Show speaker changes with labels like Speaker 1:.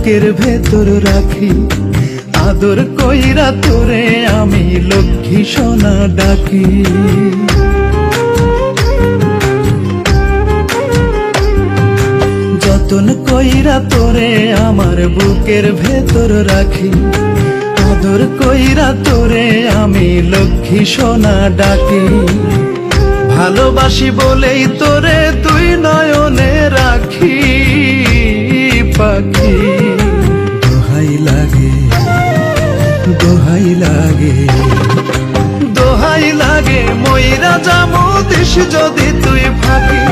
Speaker 1: বুকের ভেতর রাখি, আদর কইরা তোরে আমি লক্ষ্মী সোনা ডাকি। যতন কইরা তোরে আমার বুকের ভেতর রাখি, আদর কইরা তোরে আমি লক্ষ্মী সোনা ডাকি। ভালোবাসি বলেই তোরে দুই নয়নে রাখি পাখি। দোহাই লাগে, দোহাই লাগে, দোহাই লাগে, মইরা যামু দিস যদি তুই ফাঁকি।